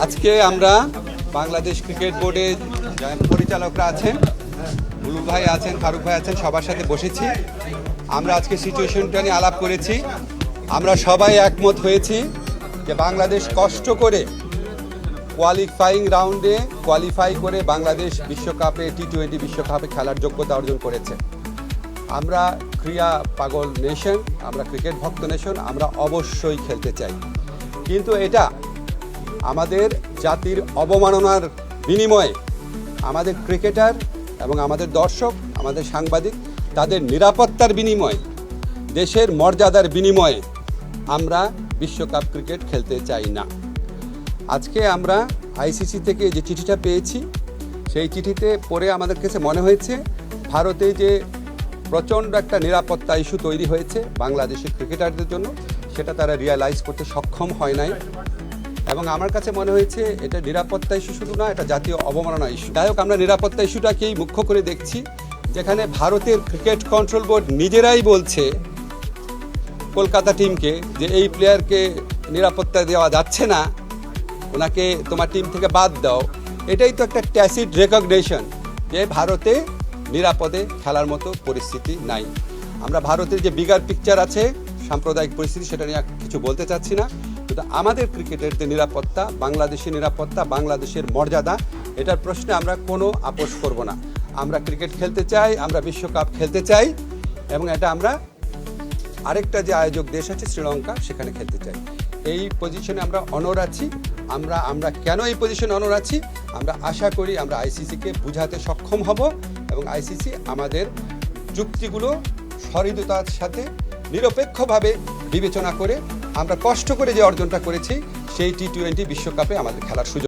আজকে আমরা বাংলাদেশ ক্রিকেট বোর্ডে পরিচালকরা আছেন, বুলু ভাই আছেন, ফারুক ভাই আছেন, সবার সাথে বসেছি। আমরা আজকে সিচুয়েশনটা নিয়ে আলাপ করেছি। আমরা সবাই একমত হয়েছি যে বাংলাদেশ কষ্ট করে কোয়ালিফাইং রাউন্ডে কোয়ালিফাই করে বাংলাদেশ বিশ্বকাপে টি-20 বিশ্বকাপে খেলার যোগ্যতা অর্জন করেছে। আমরা ক্রীড়া পাগল নেশন, আমরা ক্রিকেট ভক্ত নেশন, আমরা অবশ্যই খেলতে চাই। কিন্তু এটা আমাদের জাতির অবমাননার বিনিময়ে আমাদের ক্রিকেটার এবং আমাদের দর্শক, আমাদের সাংবাদিক, তাদের নিরাপত্তার বিনিময়ে, দেশের মর্যাদার বিনিময়ে আমরা বিশ্বকাপ ক্রিকেট খেলতে চাই না। আজকে আমরা আইসিসি থেকে যে চিঠিটা পেয়েছি, সেই চিঠিতে পড়ে আমাদের কাছে মনে হয়েছে ভারতে যে প্রচণ্ড একটা নিরাপত্তা ইস্যু তৈরি হয়েছে বাংলাদেশের ক্রিকেটারদের জন্য, সেটা তারা রিয়ালাইজ করতে সক্ষম হয় নাই। এবং আমার কাছে মনে হয়েছে এটা নিরাপত্তা ইস্যু শুধু না, এটা জাতীয় অবমাননা ইস্যু। যাই হোক, আমরা নিরাপত্তা ইস্যুটাকেই মুখ্য করে দেখছি, যেখানে ভারতের ক্রিকেট কন্ট্রোল বোর্ড নিজেরাই বলছে কলকাতা টিমকে যে এই প্লেয়ারকে নিরাপত্তা দেওয়া যাচ্ছে না, ওনাকে তোমার টিম থেকে বাদ দাও। এটাই তো একটা ট্যাসিড রেকগনিশন যে ভারতে নিরাপদে খেলার মতো পরিস্থিতি নাই। আমরা ভারতের যে বিগার পিকচার আছে, সাম্প্রদায়িক পরিস্থিতি, সেটা নিয়ে কিছু বলতে চাচ্ছি না। কিন্তু আমাদের ক্রিকেটের যে নিরাপত্তা, বাংলাদেশের নিরাপত্তা, বাংলাদেশের মর্যাদা, এটার প্রশ্নে আমরা কোনো আপোষ করব না। আমরা ক্রিকেট খেলতে চাই, আমরা বিশ্বকাপ খেলতে চাই, এবং এটা আমরা আরেকটা যে আয়োজক দেশ আছে শ্রীলঙ্কা, সেখানে খেলতে চাই। এই পজিশনে আমরা অনর আছি। আমরা কেন এই পজিশনে অনর আছি? আমরা আশা করি আমরা আইসিসিকে বুঝাতে সক্ষম হব, এবং আইসিসি আমাদের যুক্তিগুলো সহৃদয়তার সাথে নিরপেক্ষভাবে বিবেচনা করে আমরা কষ্ট করে যে অর্জনটা করেছি, সেই টি-20 বিশ্বকাপে আমাদের খেলার সুযোগ